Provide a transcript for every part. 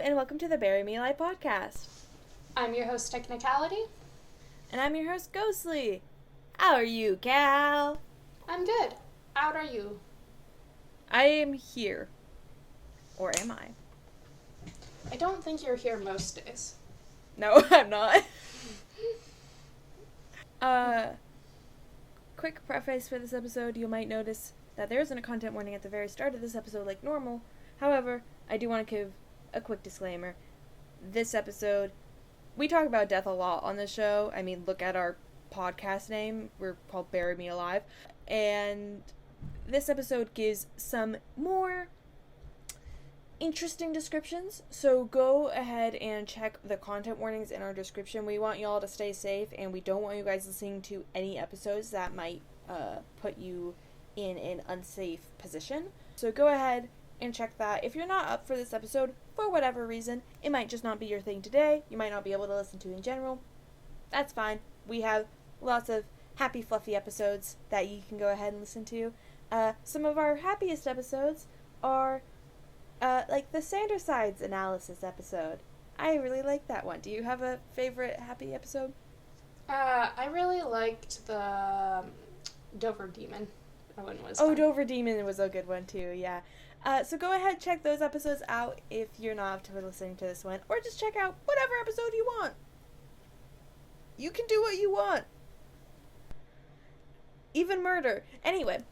and welcome to the Bury Me Alive podcast. I'm your host, Technicality. And I'm your host, Ghostly. How are you, Cal? I'm good. How are you? I am here. Or am I? I don't think you're here most days. No, I'm not. Quick preface for this episode, you might notice that there isn't a content warning at the very start of this episode like normal. However, I do want to give a quick disclaimer. This episode, we talk about death a lot on the show. I mean, look at our podcast name. We're called Bury Me Alive. And this episode gives some more interesting descriptions. So go ahead and check the content warnings in our description. We want y'all to stay safe, and we don't want you guys listening to any episodes that might put you in an unsafe position. So go ahead and check that. If you're not up for this episode, for whatever reason, it might just not be your thing today, you might not be able to listen to in general, that's fine. We have lots of happy, fluffy episodes that you can go ahead and listen to. Some of our happiest episodes are, like the Sandersides analysis episode. I really like that one. Do you have a favorite happy episode? I really liked the Dover Demon. That one was fun. Dover Demon was a good one too, yeah. So go ahead and check those episodes out if you're not up to listening to this one. Or just check out whatever episode you want. You can do what you want. Even murder. Anyway.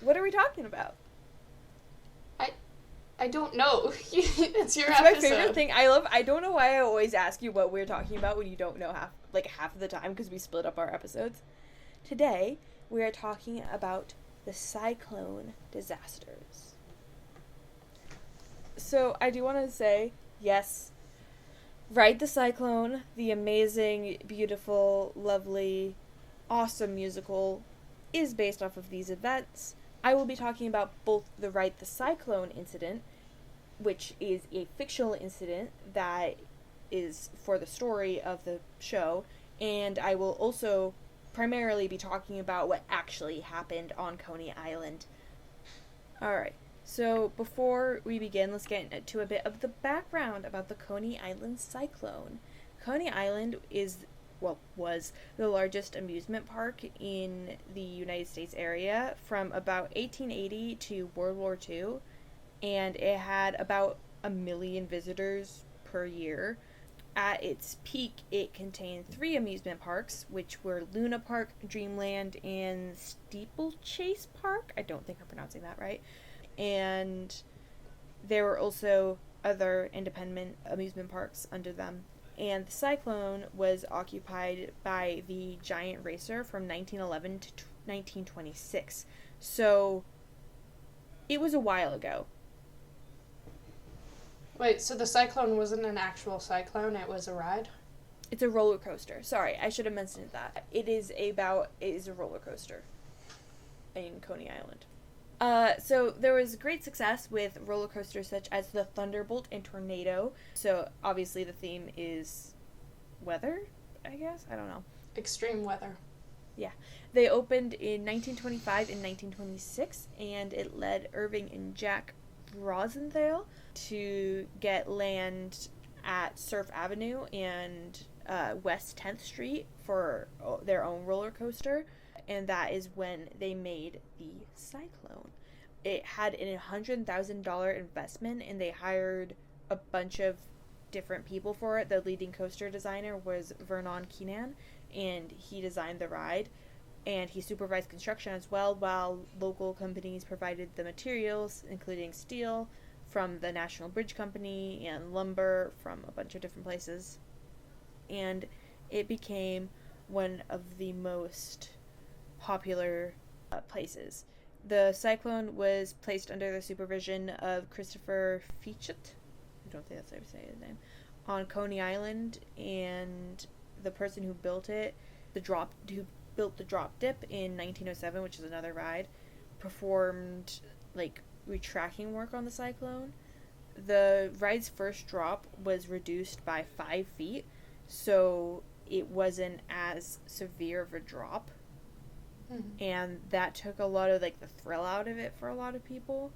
What are we talking about? I don't know. It's your It's episode. my favorite thing. I don't know why I always ask you what we're talking about when you don't know half of the time because we split up our episodes. Today, we are talking about the cyclone disasters. So, I do want to say, yes, Ride the Cyclone, the amazing, beautiful, lovely, awesome musical, is based off of these events. I will be talking about both the Ride the Cyclone incident, which is a fictional incident that is for the story of the show, and I will also primarily be talking about what actually happened on Coney Island. Alright, so before we begin, let's get into a bit of the background about the Coney Island cyclone. Coney Island was the largest amusement park in the United States area from about 1880 to World War II, and it had about 1 million visitors per year. At its peak, it contained 3 amusement parks, which were Luna Park, Dreamland, and Steeplechase Park. I don't think I'm pronouncing that right. And there were also other independent amusement parks under them. And the Cyclone was occupied by the Giant Racer from 1911 to 1926. So, it was a while ago. Wait, so the cyclone wasn't an actual cyclone, it was a ride? It's a roller coaster. Sorry, I should have mentioned that. It is a roller coaster in Coney Island. So there was great success with roller coasters such as the Thunderbolt and Tornado. So obviously the theme is weather, I guess? I don't know. Extreme weather. Yeah. They opened in 1925 and 1926, and it led Irving and Jack Rosenthal to get land at Surf Avenue and West 10th Street for their own roller coaster, and that is when they made the Cyclone. It had an $100,000 investment, and they hired a bunch of different people for it. The leading coaster designer was Vernon Keenan, and he designed the ride, and he supervised construction as well, while local companies provided the materials, including steel from the National Bridge Company and lumber from a bunch of different places. And it became one of the most popular places. The Cyclone was placed under the supervision of Christopher Fitchett, I don't think that's how you say his name, on Coney Island, and the person who built it, who built the drop dip in 1907, which is another ride, performed retracking work on the Cyclone. The ride's first drop was reduced by 5 feet, so it wasn't as severe of a drop. Mm-hmm. And that took a lot of the thrill out of it for a lot of people.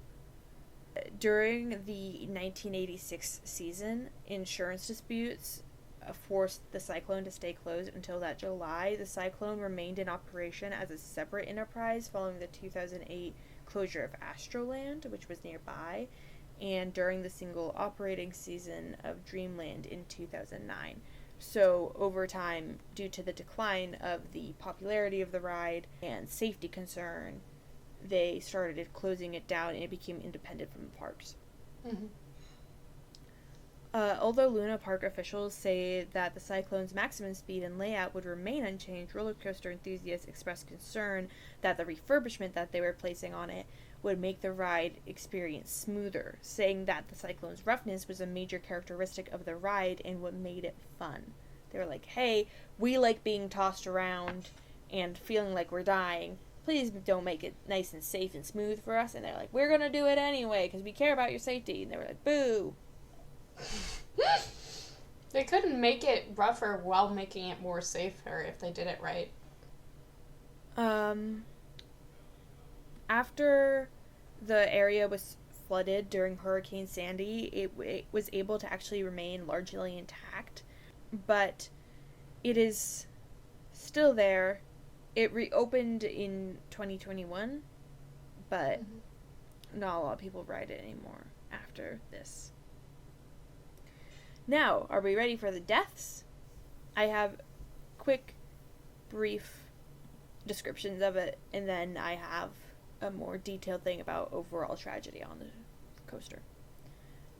During the 1986 season, insurance disputes forced the Cyclone to stay closed until that July. The Cyclone remained in operation as a separate enterprise following the 2008 closure of Astroland, which was nearby, and during the single operating season of Dreamland in 2009. So, over time, due to the decline of the popularity of the ride and safety concern, they started closing it down and it became independent from the parks. Mm-hmm. Although Luna Park officials say that the Cyclone's maximum speed and layout would remain unchanged, roller coaster enthusiasts expressed concern that the refurbishment that they were placing on it would make the ride experience smoother, saying that the Cyclone's roughness was a major characteristic of the ride and what made it fun. They were like, hey, we like being tossed around and feeling like we're dying. Please don't make it nice and safe and smooth for us. And they're like, we're going to do it anyway because we care about your safety. And they were like, boo. They couldn't make it rougher while making it more safer if they did it right. After the area was flooded during Hurricane Sandy, it was able to actually remain largely intact, but it is still there. It reopened in 2021, but not a lot of people ride it anymore after this. Now, are we ready for the deaths? I have quick, brief descriptions of it, and then I have a more detailed thing about overall tragedy on the coaster.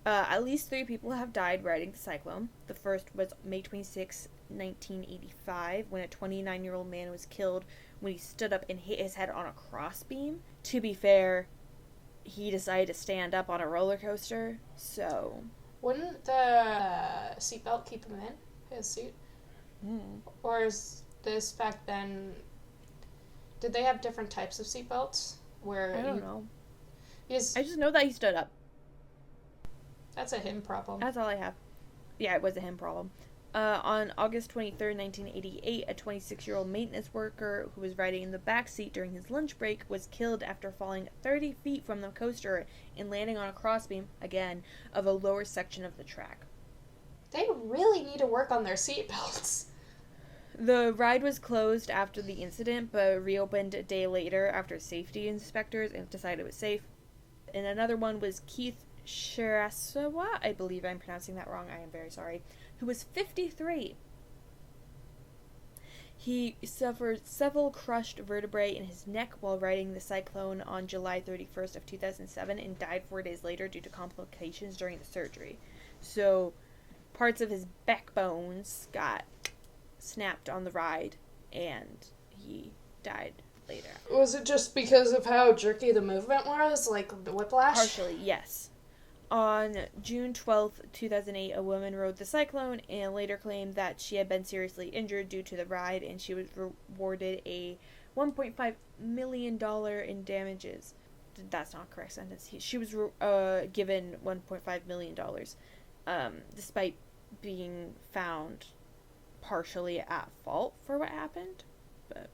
At least 3 people have died riding the Cyclone. The first was May 26, 1985, when a 29-year-old man was killed when he stood up and hit his head on a crossbeam. To be fair, he decided to stand up on a roller coaster, so... Wouldn't the seatbelt keep him in his seat? Or is this back then... Did they have different types of seatbelts? I don't know. I just know that he stood up. That's a him problem. That's all I have. Yeah, it was a him problem. On August 23rd, 1988, a 26-year-old maintenance worker who was riding in the back seat during his lunch break was killed after falling 30 feet from the coaster and landing on a crossbeam, again, of a lower section of the track. They really need to work on their seatbelts. The ride was closed after the incident, but reopened a day later after safety inspectors decided it was safe. And another one was Keith Shirasawa, I believe I'm pronouncing that wrong, I am very sorry, who was 53. He suffered several crushed vertebrae in his neck while riding the Cyclone on July 31st of 2007 and died 4 days later due to complications during the surgery. So, parts of his backbones got snapped on the ride, and he died later. Was it just because of how jerky the movement was? Like the whiplash? Partially, yes. On June 12th, 2008, a woman rode the Cyclone and later claimed that she had been seriously injured due to the ride, and she was rewarded a $1.5 million in damages. That's not a correct sentence. She was given $1.5 million, despite being found partially at fault for what happened. But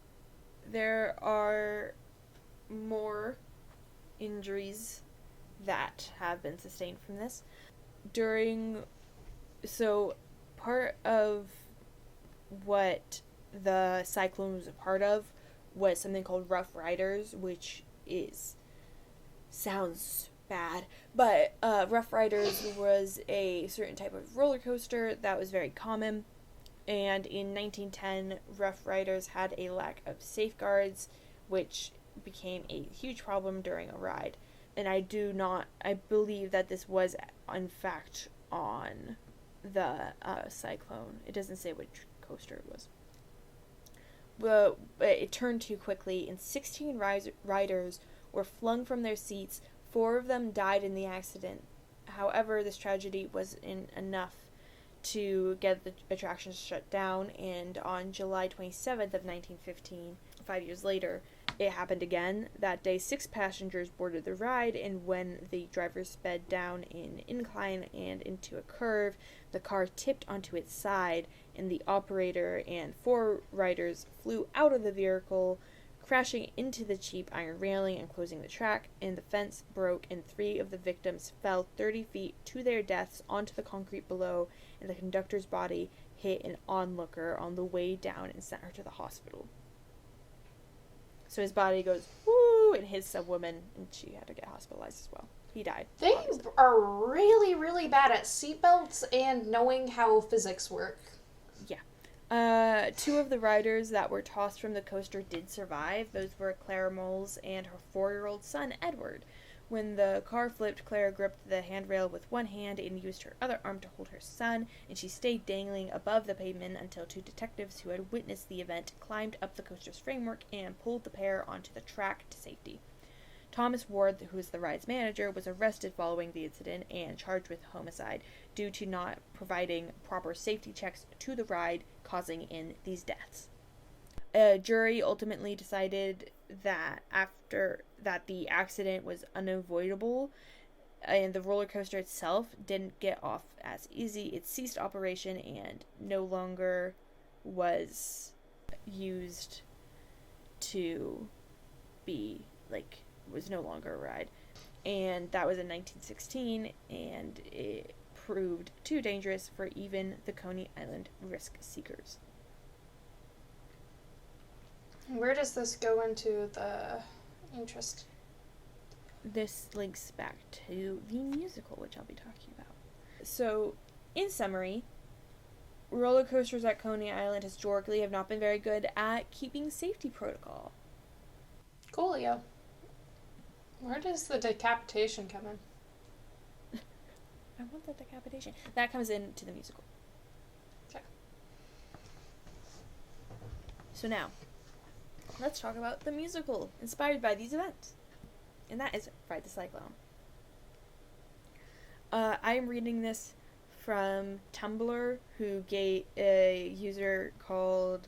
there are more injuries that have been sustained from this. Part of what the Cyclone was a part of was something called Rough Riders, which sounds bad, but Rough Riders was a certain type of roller coaster that was very common, and in 1910, Rough Riders had a lack of safeguards, which became a huge problem during a ride. And I believe that this was, in fact, on the Cyclone. It doesn't say which coaster it was. But it turned too quickly, and 16 riders were flung from their seats. 4 of them died in the accident. However, this tragedy wasn't enough to get the attraction shut down, and on July 27th of 1915, 5 years later, it happened again. That day, 6 passengers boarded the ride, and when the driver sped down an incline and into a curve, the car tipped onto its side, and the operator and 4 riders flew out of the vehicle, crashing into the cheap iron railing and closing the track, and the fence broke and 3 of the victims fell 30 feet to their deaths onto the concrete below, and the conductor's body hit an onlooker on the way down and sent her to the hospital. So his body goes, woo, and hits a woman, and she had to get hospitalized as well. He died. They obviously. are really, really bad at seatbelts and knowing how physics work. Yeah. 2 of the riders that were tossed from the coaster did survive. Those were Claire Moles and her 4-year-old son, Edward. When the car flipped, Claire gripped the handrail with one hand and used her other arm to hold her son, and she stayed dangling above the pavement until 2 detectives who had witnessed the event climbed up the coaster's framework and pulled the pair onto the track to safety. Thomas Ward, who is the ride's manager, was arrested following the incident and charged with homicide due to not providing proper safety checks to the ride, causing in these deaths. A jury ultimately decided that the accident was unavoidable and the roller coaster itself didn't get off as easy, it ceased operation and no longer was used to be was no longer a ride. And that was in 1916, and it proved too dangerous for even the Coney Island risk seekers. Where does this go into the interest? This links back to the musical, which I'll be talking about. So, in summary, roller coasters at Coney Island historically have not been very good at keeping safety protocol. Coolio. Where does the decapitation come in? I want the decapitation. That comes into the musical. Okay. So now, let's talk about the musical inspired by these events. And that is Ride the Cyclone. I am reading this from Tumblr, who gave a user called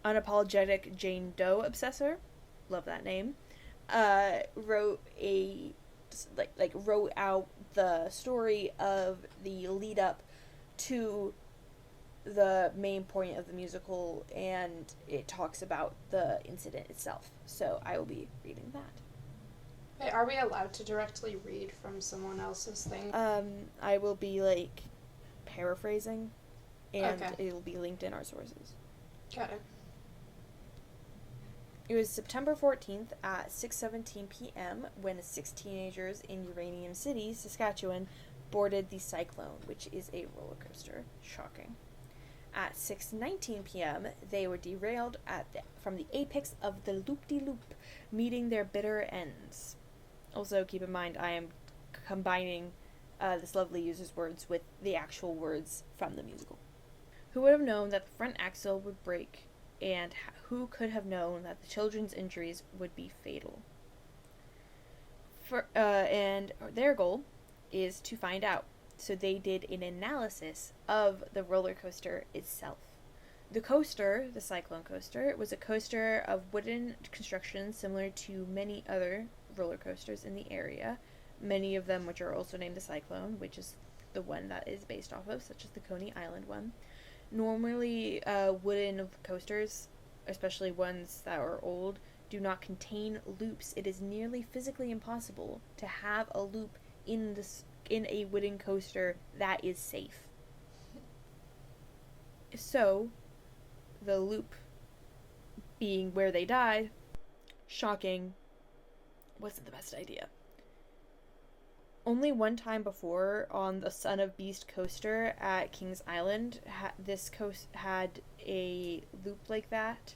Unapologetic Jane Doe Obsessor. Love that name. Wrote out the story of the lead up to the main point of the musical, and it talks about the incident itself. So I will be reading that. Wait, are we allowed to directly read from someone else's thing? I will be paraphrasing, and Okay. it will be linked in our sources. Got it. It was September 14th at 6:17 p.m. when 6 teenagers in Uranium City, Saskatchewan, boarded the Cyclone, which is a roller coaster. Shocking. At 6:19 p.m., they were derailed from the apex of the loop-de-loop, meeting their bitter ends. Also, keep in mind, I am combining this lovely user's words with the actual words from the musical. Who would have known that the front axle would break, and who could have known that the children's injuries would be fatal? And their goal is to find out. So they did an analysis of the roller coaster itself. The coaster, the Cyclone coaster, was a coaster of wooden construction similar to many other roller coasters in the area, many of them which are also named the Cyclone, which is the one that is based off of, such as the Coney Island one. Normally, wooden coasters, especially ones that are old, do not contain loops. It is nearly physically impossible to have a loop in a wooden coaster that is safe. So, the loop being where they died, shocking, wasn't the best idea. Only one time before, on the Son of Beast coaster at Kings Island, this coast had a loop like that.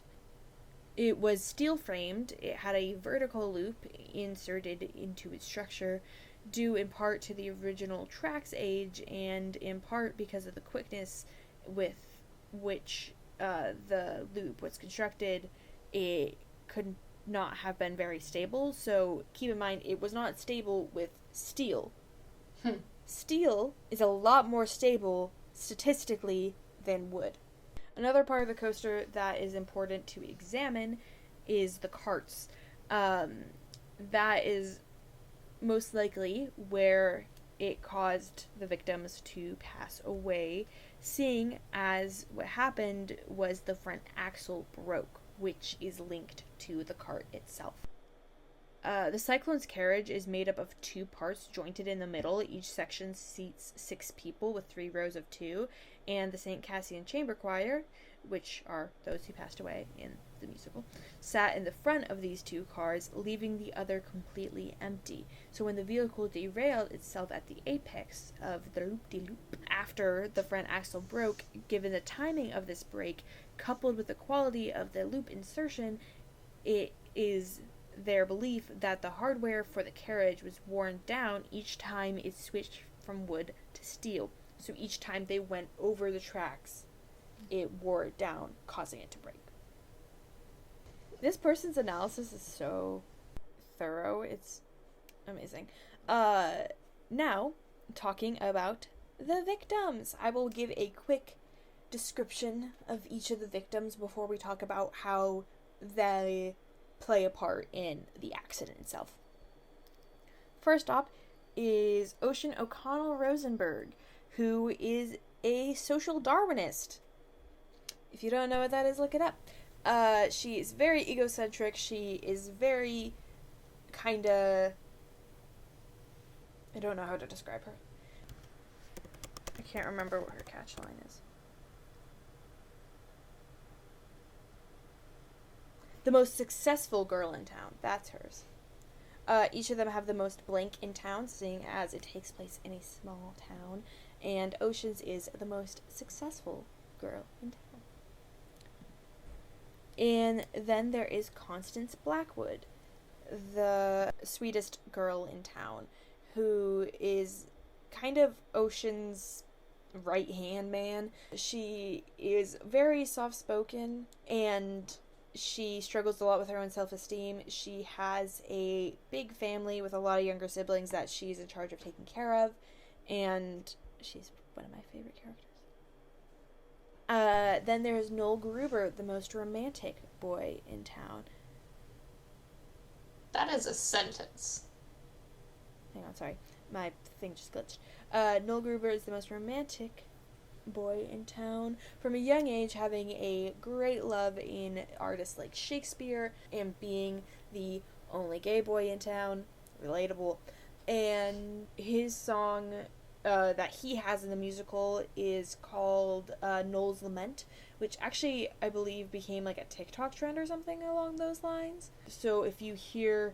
It was steel framed. It had a vertical loop inserted into its structure, due in part to the original track's age and in part because of the quickness with which the loop was constructed. It could not have been very stable, so keep in mind it was not stable with steel. Steel is a lot more stable statistically than wood. Another part of the coaster that is important to examine is the carts. That is most likely where it caused the victims to pass away, seeing as what happened was the front axle broke. which is linked to the cart itself. The Cyclone's carriage is made up of 2 parts jointed in the middle. Each section seats 6 people with 3 rows of 2, and the St. Cassian Chamber Choir, which are those who passed away in the musical, sat in the front of these 2 cars, leaving the other completely empty. So when the vehicle derailed itself at the apex of the loop-de-loop, after the front axle broke, given the timing of this break, coupled with the quality of the loop insertion, it is their belief that the hardware for the carriage was worn down each time it switched from wood to steel. So each time they went over the tracks, it wore it down, causing it to break. This person's analysis is so thorough. It's amazing. Now, talking about the victims. I will give a quick description of each of the victims before we talk about how they play a part in the accident itself. First up is Ocean O'Connell Rosenberg, who is a social Darwinist. If you don't know what that is, look it up. She is very egocentric. She is very kinda... I don't know how to describe her. I can't remember what her catchline is. The most successful girl in town. That's hers. Each of them have the most blank in town, seeing as it takes place in a small town. And Ocean's is the most successful girl in town. And then there is Constance Blackwood, the sweetest girl in town, who is kind of Ocean's right-hand man. She is very soft-spoken, and she struggles a lot with her own self-esteem. She has a big family with a lot of younger siblings that she's in charge of taking care of, and she's one of my favorite characters. Then there's Noel Gruber, the most romantic boy in town. That is a sentence. Hang on, sorry. My thing just glitched. Noel Gruber is the most romantic boy in town. From a young age, having a great love in artists like Shakespeare and being the only gay boy in town. Relatable. And his song that he has in the musical is called Noel's Lament, which actually I believe became like a TikTok trend or something along those lines. So if you hear,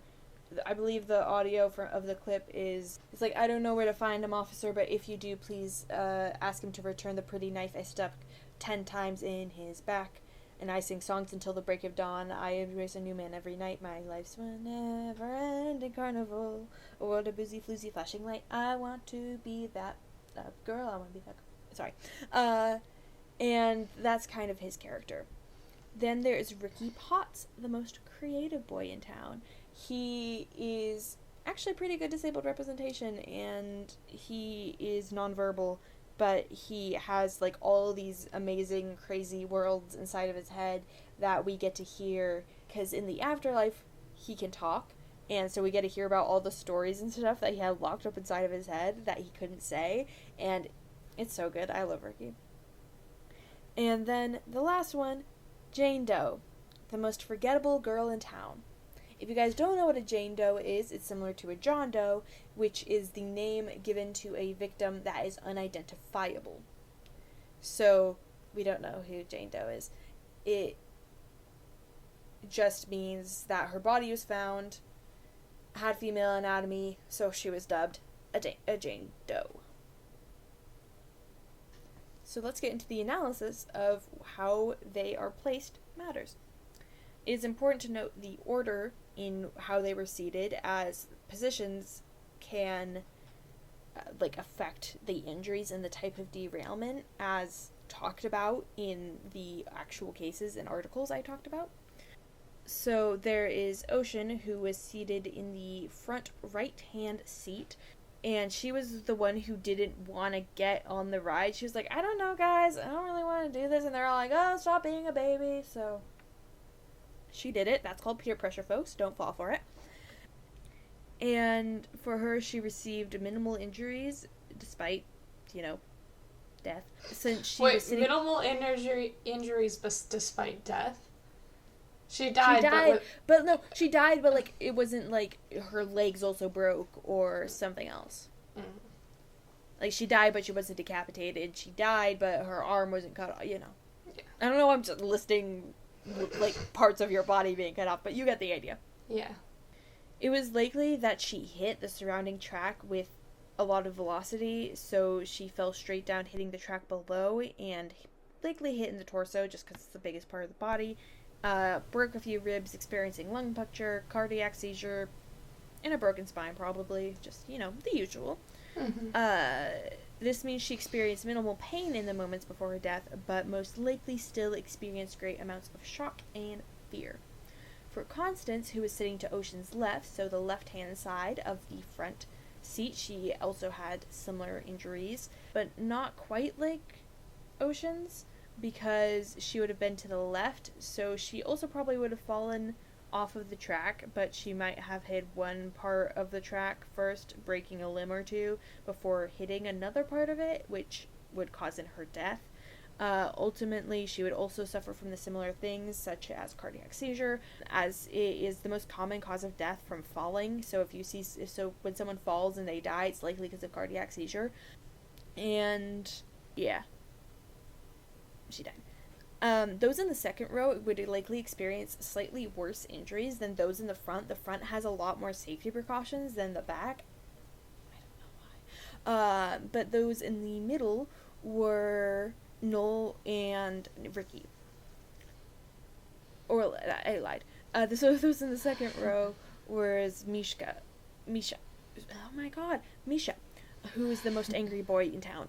I believe the audio of the clip is, it's like, I don't know where to find him, officer, but if you do, please ask him to return the pretty knife I stuck 10 times in his back. And I sing songs until the break of dawn. I embrace a new man every night. My life's a never-ending carnival. A world of boozy, floozy, flashing light. I want to be that girl. I want to be that girl. Sorry. And that's kind of his character. Then there is Ricky Potts, the most creative boy in town. He is actually pretty good disabled representation, and he is nonverbal, but he has like all these amazing, crazy worlds inside of his head that we get to hear, because in the afterlife, he can talk, and so we get to hear about all the stories and stuff that he had locked up inside of his head that he couldn't say, and it's so good. I love Ricky. And then the last one, Jane Doe, the most forgettable girl in town. If you guys don't know what a Jane Doe is, it's similar to a John Doe, which is the name given to a victim that is unidentifiable. So, we don't know who Jane Doe is. It just means that her body was found, had female anatomy, so she was dubbed a Jane Doe. So let's get into the analysis of how they are placed matters. It is important to note the order in how they were seated, as positions can affect the injuries and the type of derailment as talked about in the actual cases and articles I talked about. So there is Ocean, who was seated in the front right-hand seat, and she was the one who didn't want to get on the ride. She was like, I don't know, guys, I don't really want to do this, and they're all like, oh, stop being a baby, so she did it. That's called peer pressure, folks. Don't fall for it. And for her, she received minimal injuries, despite, death. Since she was sitting... minimal injuries despite death? She died, but no, she died, but, like, it wasn't, like, her legs also broke or something else. Mm. Like, she died, but she wasn't decapitated. She died, but her arm wasn't cut off, you know. Yeah. I don't know, I'm just listing, like, parts of your body being cut off, but you get the idea. Yeah. It was likely that she hit the surrounding track with a lot of velocity, so she fell straight down, hitting the track below, and likely hit in the torso, just because it's the biggest part of the body. Broke a few ribs, experiencing lung puncture, cardiac seizure, and a broken spine, probably. Just, you know, the usual. Mm-hmm. This means she experienced minimal pain in the moments before her death, but most likely still experienced great amounts of shock and fear. For Constance, who was sitting to Ocean's left, so the left-hand side of the front seat, she also had similar injuries, but not quite like Ocean's, because she would have been to the left, so she also probably would have fallen off of the track, but she might have hit one part of the track first, breaking a limb or two, before hitting another part of it, which would cause her death. Ultimately, she would also suffer from the similar things, such as cardiac seizure, as it is the most common cause of death from falling. So when someone falls and they die, it's likely because of cardiac seizure. And yeah, she died. Those in the second row would likely experience slightly worse injuries than those in the front. The front has a lot more safety precautions than the back. I don't know why. But those in the middle were Noel and Ricky. Or, I lied. So those in the second row was Misha. Oh my god. Misha, who is the most angry boy in town.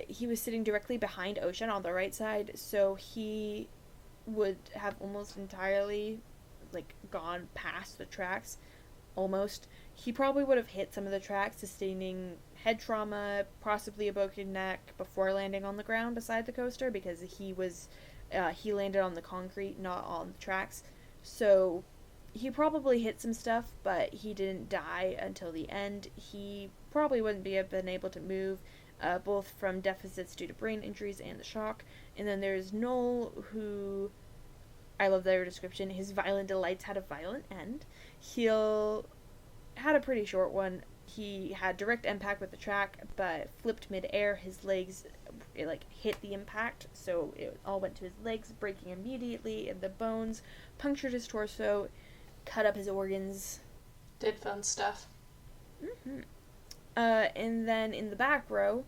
He was sitting directly behind Ocean on the right side, so he would have almost entirely, like, gone past the tracks. Almost. He probably would have hit some of the tracks, sustaining head trauma, possibly a broken neck, before landing on the ground beside the coaster, because he landed on the concrete, not on the tracks. So he probably hit some stuff, but he didn't die until the end. He probably wouldn't have been able to move, both from deficits due to brain injuries and the shock. And then there's Noel, who, I love their description, his violent delights had a violent end. He had a pretty short one. He had direct impact with the track, but flipped mid-air. His legs, hit the impact, so it all went to his legs, breaking immediately, and the bones punctured his torso, cut up his organs. Did fun stuff. Mm-hmm. And then in the back row,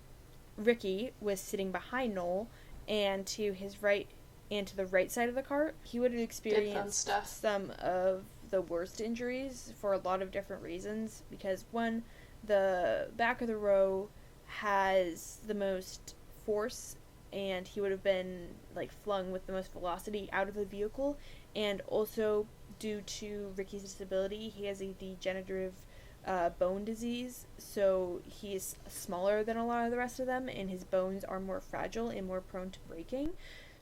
Ricky was sitting behind Noel, and to his right and to the right side of the cart, he would have experienced some of the worst injuries for a lot of different reasons, because one, the back of the row has the most force, and he would have been, flung with the most velocity out of the vehicle, and also due to Ricky's disability, he has a degenerative bone disease, so he's smaller than a lot of the rest of them, and his bones are more fragile and more prone to breaking.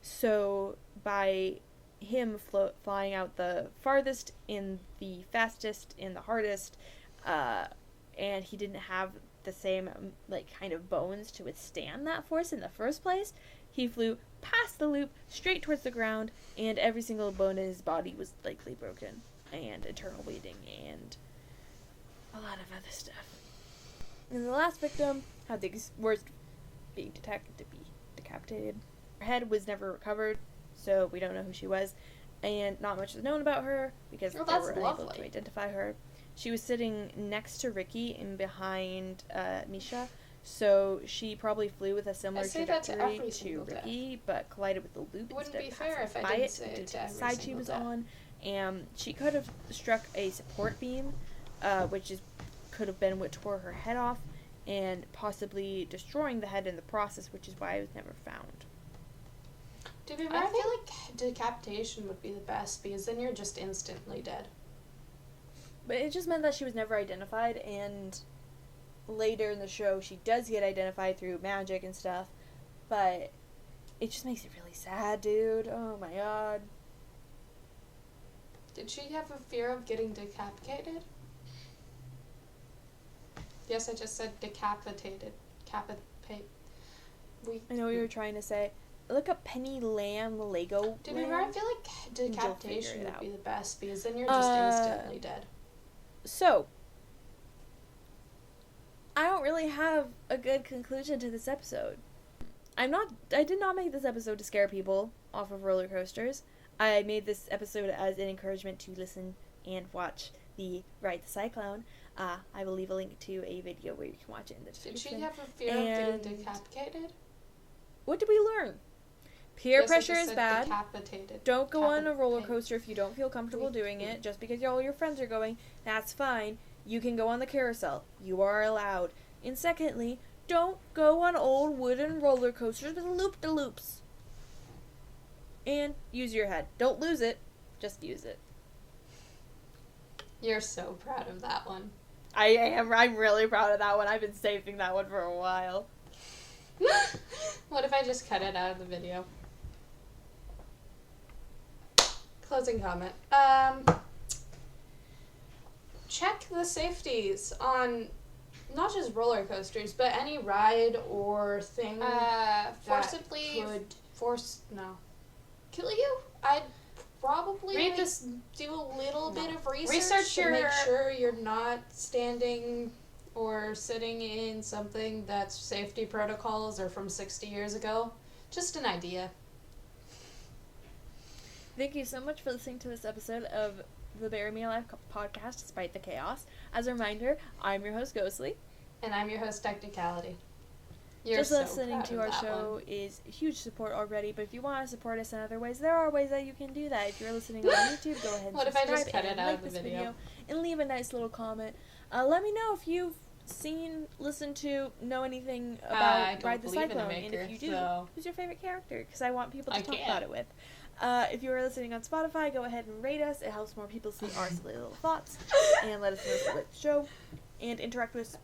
So by him flying out the farthest and the fastest and the hardest, and he didn't have the same kind of bones to withstand that force in the first place, he flew past the loop straight towards the ground, and every single bone in his body was likely broken, and internal bleeding, and a lot of other stuff. And the last victim had the worst, being detected to be decapitated. Her head was never recovered, so we don't know who she was, and not much is known about her because they were unable to identify her. She was sitting next to Ricky and behind Misha, so she probably flew with a similar trajectory to Ricky, but collided with the loop instead of passing by it due to the side she was on. And she could have struck a support beam, which could have been what tore her head off, and possibly destroying the head in the process, which is why it was never found. I feel like decapitation would be the best, because then you're just instantly dead. But it just meant that she was never identified, and later in the show she does get identified through magic and stuff, but it just makes it really sad, dude. Oh my god. Did she have a fear of getting decapitated? Yes, I just said decapitated. I know what you were trying to say. look up Penny Lamb Lego. To be fair, I feel like Decapitation figure it would out. be the best because then you're just instantly dead. So, I don't really have a good conclusion to this episode. I did not make this episode to scare people off of roller coasters. I made this episode as an encouragement to listen and watch the Ride the Cyclone. I will leave a link to a video where you can watch it in the description. Did she have a fear of getting decapitated? What did we learn? Peer pressure is bad. Decapitated. Don't go on a roller coaster if you don't feel comfortable doing it. Just because all your friends are going, that's fine. You can go on the carousel. You are allowed. And secondly, don't go on old wooden roller coasters with loop-de-loops. And use your head. Don't lose it. Just use it. You're so proud of that one. I am. I'm really proud of that one. I've been saving that one for a while. What if I just cut it out of the video? Closing comment. Check the safeties on not just roller coasters, but any ride or thing Forcibly kill you. I'd probably this. do a little bit of research to make sure you're not standing or sitting in something that's safety protocols or from 60 years ago. Just an idea. Thank you so much for listening to this episode of the Bury Me Alive podcast, Despite the Chaos. As a reminder, I'm your host, Ghostly. And I'm your host, Technicality. Just listening to our show is huge support already, but if you want to support us in other ways, there are ways that you can do that. If you're listening on YouTube, go ahead and what if I subscribe just cut and it out like of the this video and leave a nice little comment. Let me know if you've seen, listened to, know anything about Ride the Cyclone, and if you do, who's your favorite character? Because I want people to talk about it with. If you are listening on Spotify, go ahead and rate us. It helps more people see our silly little thoughts, and let us know if you like the show, and interact with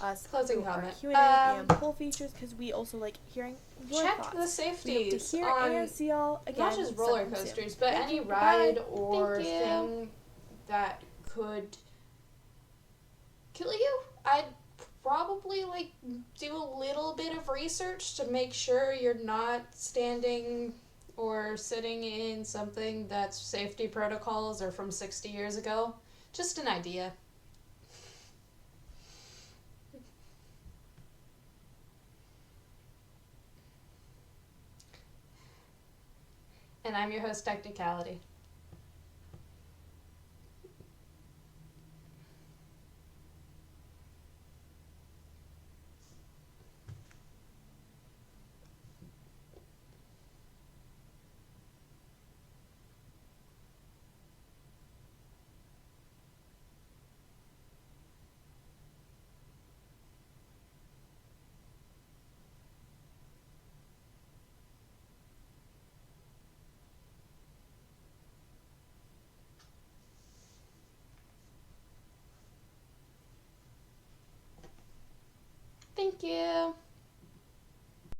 us Closing through our comment. Q&A and poll features, because we also like hearing your Check thoughts. the safeties We hope to hear on and see y'all again. not just roller coasters, but Thank any you. ride Bye. or thing that could kill you. I'd probably do a little bit of research to make sure you're not standing or sitting in something that's safety protocols or from 60 years ago. Just an idea. And I'm your host, Technicality. Thank you.